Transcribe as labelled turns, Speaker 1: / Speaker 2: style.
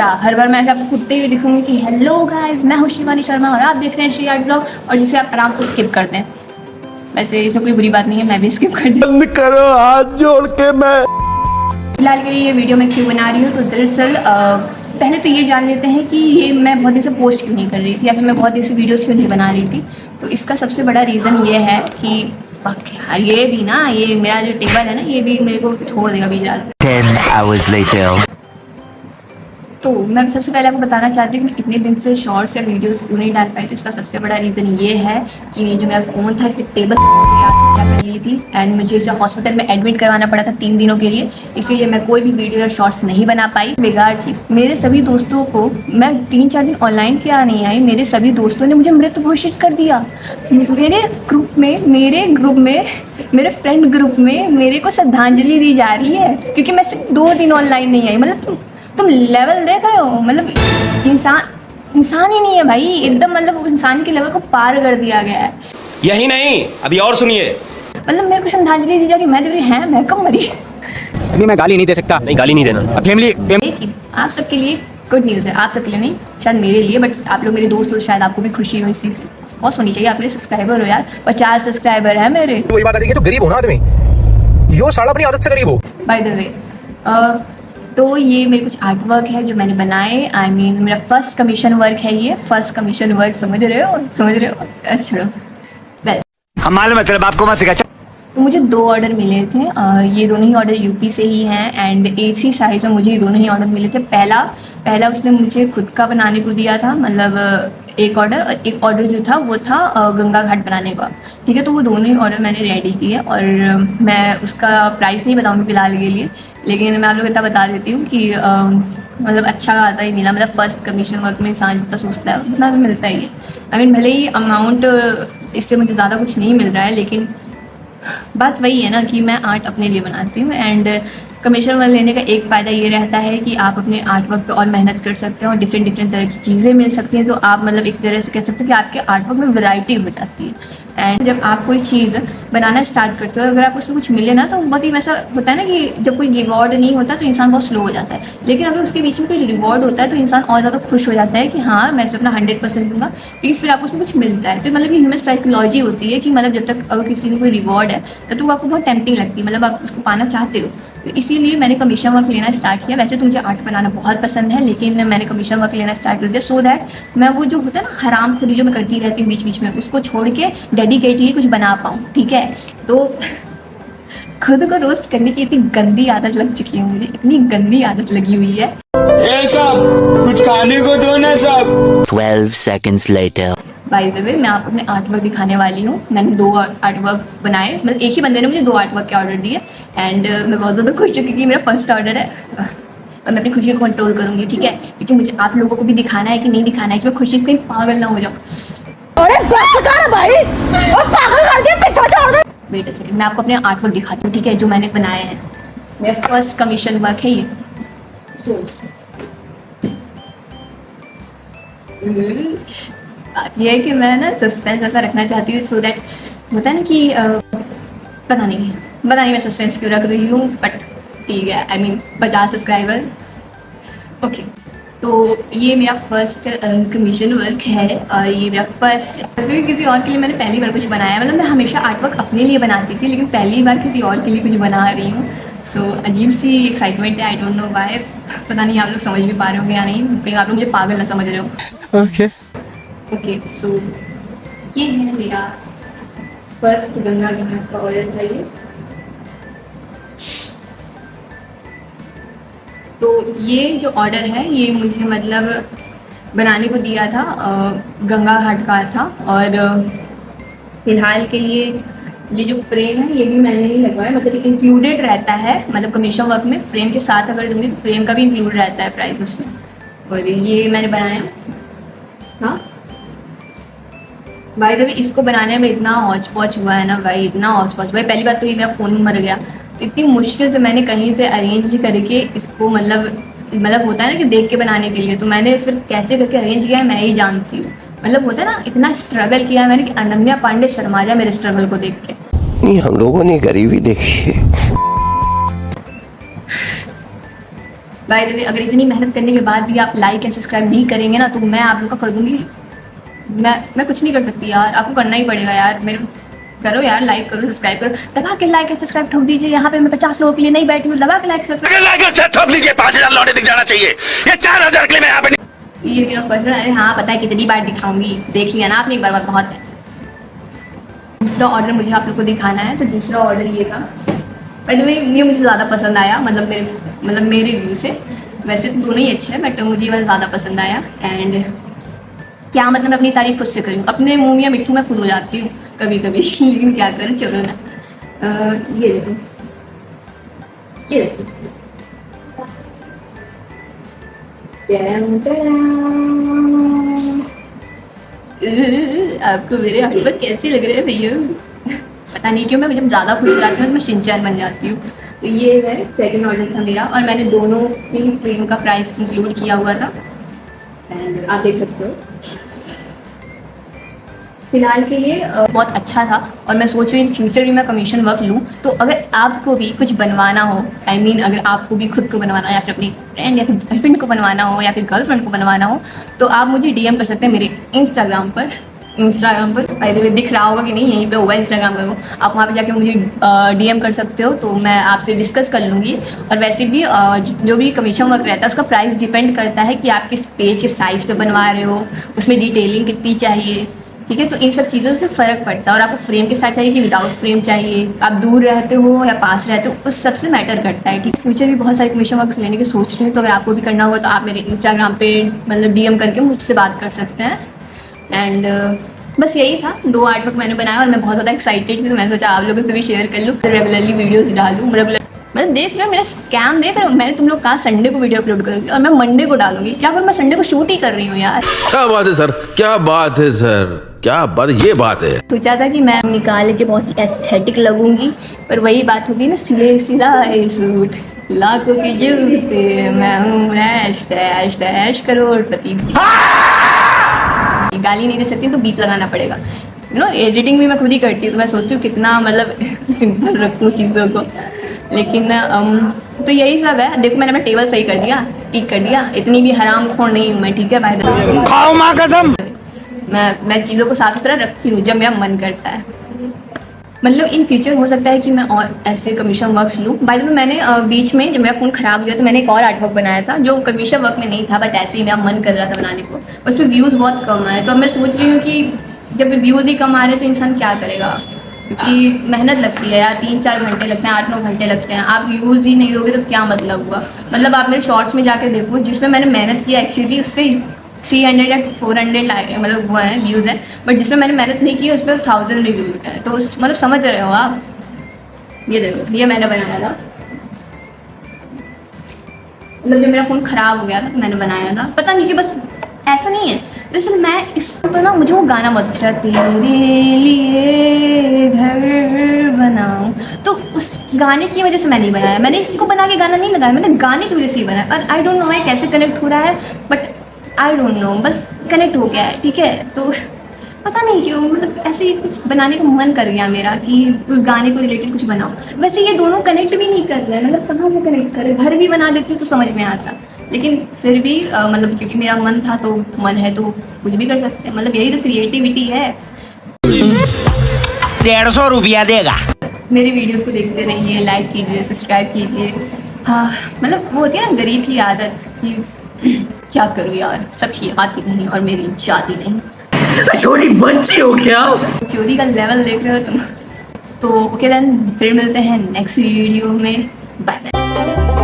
Speaker 1: क्या हर बार मैं ऐसे आपको कूदते हुए दिखूंगी कि हेलो गाइस, मैं हूँ शिवानी शर्मा और आप देख रहे हैं श्री आर्ट ब्लॉग, और जिसे आप आराम से स्किप करते हैं। वैसे इसमें कोई बुरी बात नहीं है, मैं भी स्किप कर दी।
Speaker 2: बंद करो हाथ जोड़ के। मैं
Speaker 1: फिलहाल के लिए ये वीडियो मैं क्यों बना रही हूँ, तो दरअसल पहले तो ये जान लेते हैं कि ये मैं बहुत दिन से पोस्ट क्यों नहीं कर रही थी, या फिर मैं बहुत दिन से वीडियोज़ क्यों नहीं बना रही थी। तो इसका सबसे बड़ा रीज़न ये है कि यार ये भी ना, ये मेरा जो टेबल है ना, ये भी मेरे को छोड़ देगा बीच रात।
Speaker 3: 10 hours later.
Speaker 1: तो मैं सबसे पहले आपको बताना चाहती हूँ कि मैं इतने दिन से शॉर्ट्स या वीडियोस क्यों नहीं डाल पाई। तो इसका सबसे बड़ा रीज़न ये है कि जो मेरा फ़ोन था इसे टेबल कर ली थी, एंड मुझे इसे हॉस्पिटल में एडमिट करवाना पड़ा था 3 दिनों के लिए। इसीलिए मैं कोई भी वीडियो या शॉर्ट्स नहीं बना पाई। बेकार चीज़, मेरे सभी दोस्तों को, मैं 3-4 दिन ऑनलाइन क्या नहीं आई, मेरे सभी दोस्तों ने मुझे मृत घोषित कर दिया। मेरे ग्रुप में मेरे फ्रेंड ग्रुप में मेरे को श्रद्धांजलि दी जा रही है क्योंकि मैं सिर्फ 2 दिन ऑनलाइन नहीं आई। मतलब तुम लेवल देख रहे हो, मतलब इंसान ही नहीं है भाई, एकदम मतलब इंसान के लेवल को पार कर दिया गया है।
Speaker 4: यही नहीं, अभी और सुनिए।
Speaker 1: मतलब मेरे को श्रद्धांजलि दी जा रही, मैं देख रही है, मैं कब मरी।
Speaker 5: अभी मैं गाली नहीं दे सकता।
Speaker 4: नहीं, गाली नहीं देना।
Speaker 1: लेकिन आप सबके लिए गुड न्यूज़ है, आप सबके लिए नहीं, शायद मेरे लिए, बट आप लोग मेरे दोस्त हो, शायद आपको भी खुशी हो इस चीज़ से। बहुत होनी चाहिए, आप मेरे सब्सक्राइबर हो यार, 50 सब्सक्राइबर है मेरे।
Speaker 6: वही बात आती है कि तो गरीब हो ना आदमी, यो साला अपनी आदत से गरीब हो।
Speaker 1: बाय द वे, तो ये मेरे कुछ आर्ट वर्क है जो मैंने बनाए। आई मीन मेरा फर्स्ट कमीशन वर्क है ये, फर्स्ट कमीशन वर्क, समझ रहे हो? छोड़ो, वेल
Speaker 3: हम मालूम है तेरे बाप को मत सिखा।
Speaker 1: तो मुझे 2 ऑर्डर मिले थे। ये दोनों ही ऑर्डर यूपी से ही हैं, एंड A3 साइज़ में मुझे ये दोनों ही ऑर्डर मिले थे। पहला उसने मुझे खुद का बनाने को दिया था, मतलब एक ऑर्डर, और एक ऑर्डर जो था वो था गंगा घाट बनाने का। ठीक है, तो वो दोनों ही ऑर्डर मैंने रेडी किए, और मैं उसका प्राइस नहीं बताऊँगी फ़िलहाल के लिए, लेकिन मैं आप लोग इतना बता देती हूँ कि मतलब अच्छा खासा ही मिला। मतलब फर्स्ट कमीशन वर्क में इंसान जितना सोचता है उतना तो मिलता ही है। आई मीन भले ही अमाउंट इससे मुझे ज़्यादा कुछ नहीं मिल रहा है, लेकिन बात वही है ना कि मैं आर्ट अपने लिए बनाती हूँ, एंड कमीशन वर्क लेने का एक फ़ायदा ये रहता है कि आप अपने आर्ट वर्क पे और मेहनत कर सकते हैं और डिफरेंट तरह की चीज़ें मिल सकती हैं। तो आप मतलब एक तरह से कह सकते हो कि आपके आर्ट वर्क में वैरायटी हो जाती है। एंड जब आप कोई चीज़ बनाना स्टार्ट करते हो, अगर आप उसमें कुछ मिले ना, तो बहुत ही वैसा होता है ना कि जब कोई रिवॉर्ड नहीं होता तो इंसान बहुत स्लो हो जाता है, लेकिन अगर उसके बीच में कोई रिवॉर्ड होता है तो इंसान और ज़्यादा खुश हो जाता है कि हाँ मैं इसमें अपना 100% दूंगा, क्योंकि फिर आपको उसमें कुछ मिलता है। तो मतलब ये ह्यूमन साइकोलॉजी होती है कि मतलब जब तक अगर किसी को कोई रिवॉर्ड है तब तो आपको बहुत टेम्पटिंग लगती है, मतलब आप उसको पाना चाहते हो। तो इसीलिए मैंने कमीशन वर्क लेना स्टार्ट किया। वैसे तो मुझे आर्ट बनाना बहुत पसंद है, लेकिन मैंने कमीशन वर्क लेना स्टार्ट कर दिया सो दैट मैं वो जो होता है ना हराम खोरी जो मैं करती रहती हूँ बीच बीच में, उसको छोड़ के डेडिकेटली कुछ बना पाऊँ। ठीक है, तो खुद को रोस्ट करने की इतनी गंदी आदत लग चुकी है मुझे, इतनी गंदी आदत लगी हुई है।
Speaker 7: ए सब कुछ खाने को दो ना सब।
Speaker 3: 12 seconds later.
Speaker 1: By the way, मैं आपको अपने आर्ट वर्क दिखाने वाली हूँ। मैंने 2 आर्ट वर्क बनाए, मतलब एक ही बंदे ने मुझे 2 आर्ट वर्क के ऑर्डर दिए, एंड मैं बहुत ज़्यादा खुश हूँ क्योंकि मेरा फर्स्ट ऑर्डर है। और मैं अपनी खुशी को कंट्रोल करूँगी, ठीक है, क्योंकि मुझे आप लोगों को भी दिखाना है कि नहीं दिखाना है कि मैं खुशी से कहीं पागल ना हो जाऊँ। वेट अ सेकंड, मैं आपको अपने आर्ट वर्क दिखाती हूँ, ठीक है, जो मैंने बनाए हैं। मेरा फर्स्ट कमीशन वर्क है ये। बात ये है कि मैं ना सस्पेंस ऐसा रखना चाहती हूँ सो दैट होता है ना कि पता नहीं मैं सस्पेंस क्यों रख रही हूँ, बट ठीक है। I mean 50 subscriber, okay. तो ये मेरा फर्स्ट कमीशन वर्क है, और ये मेरा फर्स्ट, क्योंकि किसी और के लिए मैंने पहली बार कुछ बनाया है। मतलब मैं हमेशा आर्ट वर्क अपने लिए बनाती थी, लेकिन पहली बार किसी और के लिए कुछ बना रही हूँ। सो अजीब सी एक्साइटमेंट है, आई डोंट नो व्हाई। पता नहीं आप लोग समझ भी पा रहे होंगे या नहीं, कहीं आप लोग मुझे पागल ना समझ रहे हो। ओके, सो ये है मेरा फर्स्ट गंगा घाट का ऑर्डर था ये। तो ये जो ऑर्डर है ये मुझे मतलब बनाने को दिया था, गंगा घाट का था। और फिलहाल के लिए ये जो फ्रेम है ये भी मैंने ही लगवाया, मतलब इंक्लूडेड रहता है, मतलब कमीशन वर्क में फ्रेम के साथ अगर दूँगी तो फ्रेम का भी इंक्लूड रहता है प्राइस उसमें। और ये मैंने बनाया, हाँ भाई। जब इसको बनाने में इतना हौच पौच हुआ है ना भाई, इतना हौच पौच भाई। पहली बात तो ये मेरा फ़ोन मर गया, तो इतनी मुश्किल से मैंने कहीं से अरेंज करके इसको मतलब होता है ना कि देख के बनाने के लिए, तो मैंने फिर कैसे करके अरेंज किया है मैं ही जानती हूँ। मतलब होता है ना इतना स्ट्रगल किया है मैंने कि अनन्या पांडे शर्मा जाए मेरे स्ट्रगल को देख के।
Speaker 2: नहीं, हम लोगों ने गरीबी देखी है।
Speaker 1: बाय द वे, अगर इतनी मेहनत करने के बाद भी आप लाइक एंड सब्सक्राइब नहीं करेंगे ना, तो मैं आप लोग का कर दूँगी। मैं कुछ नहीं कर सकती यार, आपको करना ही पड़ेगा यार। मेरे करो यार, लाइक करो, सब्सक्राइब करो, दबा के लाइक एंड सब्सक्राइब ठोक दीजिए। यहाँ पे मैं 50 लोगों के लिए नहीं बैठी हूँ, दबा के लाइक सब्सक्राइब
Speaker 2: ठोक लीजिए, 5000 लौटे दिख जाना चाहिए। ये 4000 के लिए मैं यहाँ पे
Speaker 1: ये मेरा पर्सनल। अरे हाँ, पता है कितनी बार दिखाऊंगी, देख लिया ना आपने एक बार, बहुत है। दूसरा ऑर्डर मुझे आप लोग को दिखाना है, तो दूसरा ऑर्डर ये था। पहले में ये मुझे ज़्यादा पसंद आया, मतलब मेरे व्यू से। वैसे तो दोनों ही अच्छे हैं, बट मुझे ये ज़्यादा पसंद आया। एंड क्या मतलब, मैं अपनी तारीफ खुद से करूँ, अपने मुँह में मिट्टू मैं खुद हो जाती हूँ कभी कभी लेकिन क्या करूँ, चलो ना। ये देखो, ये देखो, आपको मेरे हाथ पर कैसे लग रहे हैं भैया? पता नहीं क्यों मैं जब ज़्यादा खुश हो जाती हूँ मैं शिनचैन बन जाती हूँ। तो ये है सेकंड ऑर्डर था मेरा, और मैंने दोनों ही फ्रेम का प्राइस इंक्लूड किया हुआ था। एंड आप देख सकते हो, फिलहाल के लिए बहुत अच्छा था। और मैं सोच रही हूँ इन फ्यूचर भी मैं कमीशन वर्क लूँ। तो अगर आपको भी कुछ बनवाना हो, अगर आपको भी खुद को बनवाना, या फिर अपनी फ्रेंड या फिर गर्लफ्रेंड को बनवाना हो, या फिर गर्लफ्रेंड को बनवाना हो, तो आप मुझे DM कर सकते हैं मेरे इंस्टाग्राम पर। बाय द वे दिख रहा होगा कि नहीं, यहीं पे होगा इंस्टाग्राम पर, आप वहाँ पे जाके मुझे DM कर सकते हो, तो मैं आपसे डिस्कस कर लूँगी। और वैसे भी जो भी कमीशन वर्क रहता है उसका प्राइस डिपेंड करता है कि आप किस पेज के साइज़ पे बनवा रहे हो, उसमें डिटेलिंग कितनी चाहिए, ठीक है। तो इन सब चीज़ों से फ़र्क पड़ता है। और आपको फ्रेम के साथ चाहिए कि विदाउट फ्रेम चाहिए, आप दूर रहते हो या पास रहते हो, उस सब से मैटर करता है, ठीक। फ्यूचर भी बहुत सारे कमीशन वर्क्स लेने की सोच रहे हैं, तो अगर आपको भी करना होगा तो आप मेरे इंस्टाग्राम पे मतलब DM करके मुझसे बात कर सकते हैं। एंड बस यही था, 2 आर्ट वर्क मैंने बनाया और मैं बहुत ज़्यादा एक्साइटेड थी, तो मैं सोचा आप लोगों से भी शेयर कर लूँ, रेगुलरली वीडियोज़ डालूँ। मतलब देख रहे हो मेरा स्कैम, देख रहे हो, मैंने तुम लोग कहा संडे को वीडियो अपलोड करूँगी और मैं मंडे को डालूंगी। क्या करूँ, मैं संडे को शूट ही कर रही हूँ यार।
Speaker 2: क्या बात है सर, क्या बात है सर, क्या बात, ये बात है।
Speaker 1: सोचा था कि मैं निकाल के बहुत ही एस्थेटिक लगूंगी, पर वही बात होगी ना, सिले सिलाए सूट, लाखों के जूते, मैं हूँ ऐश ऐश ऐश करोड़पति। गाली नहीं दे सकती तो बीप लगाना पड़ेगा, एडिटिंग भी मैं खुद ही करती हूँ, तो मैं सोचती हूँ कितना मतलब सिंपल रखूँ चीज़ों को। लेकिन तो यही सब है। देखो मैंने टेबल सही कर दिया, ठीक कर दिया, इतनी भी हराम खोर नहीं हूँ मैं, ठीक है भाई।
Speaker 2: खाओ माँ कसम।
Speaker 1: मैं चीज़ों को साफ सुथरा रखती हूँ जब मेरा मन करता है। मतलब इन फ्यूचर हो सकता है कि मैं और ऐसे कमीशन वर्क्स लूँ। बाय द वे मैंने बीच में जब मेरा फ़ोन ख़राब हुआ तो मैंने एक और आर्ट वर्क बनाया था जो कमीशन वर्क में नहीं था, बट ऐसे ही मेरा मन कर रहा था बनाने को। उस पर व्यूज़ बहुत कम आए, तो अब मैं सोच रही हूँ कि जब व्यूज़ ही कम आ रहे तो इंसान क्या करेगा, क्योंकि मेहनत लगती है यार, 3-4 घंटे लगते हैं, 8-9 घंटे लगते हैं। आप व्यूज़ ही नहीं लोगे तो क्या मतलब हुआ। मतलब आप मेरे शॉर्ट्स में जाके देखो, जिसमें मैंने मेहनत किया एक्चुअली उस पर 300 या 400 लाइक मतलब वो है व्यूज़ है, बट जिसमें मैंने मेहनत नहीं की उस पर 1000 रिव्यूज़ है। तो मतलब समझ रहे हो आप। ये देखो, ये मैंने बनाया था, मतलब जब मेरा फ़ोन ख़राब हो गया था तो मैंने बनाया था। पता नहीं कि बस ऐसा नहीं है, दरअसल मैं इस तो ना मुझे वो गाना बहुत अच्छा, तेरे लिए घर बनाऊं, तो उस गाने की वजह से मैं नहीं बनाया। मैंने इसको बना के गाना नहीं लगाया, मैंने गाने की वजह से ही बनाया। और आई डोंट नो मैं कैसे कनेक्ट हो रहा है, बट आई डोंट नो, बस कनेक्ट हो गया है, ठीक है। तो पता नहीं क्यों, मतलब ऐसे ही कुछ बनाने का मन कर गया मेरा कि उस गाने को रिलेटेड कुछ बनाओ। वैसे ये दोनों कनेक्ट भी नहीं कर रहे हैं, मतलब कहाँ से कनेक्ट कर रहे, घर भी बना देती तो समझ में आता, लेकिन फिर भी मतलब क्योंकि मेरा मन था तो मन है तो कुछ भी कर सकते हैं। मतलब यही तो क्रिएटिविटी है।
Speaker 3: 150 रुपया देगा।
Speaker 1: मेरी वीडियोस को देखते रहिए, लाइक कीजिए, सब्सक्राइब कीजिए। हाँ, मतलब वो होती है ना गरीब की आदत कि क्या करूँ यार, सबकी आती नहीं और मेरी जाती नहीं।
Speaker 7: छोटी बच्ची हो क्या?
Speaker 1: चोरी का लेवल देख रहे हो तुम। तो ओके देन, फिर मिलते हैं नेक्स्ट वीडियो में। Bye bye.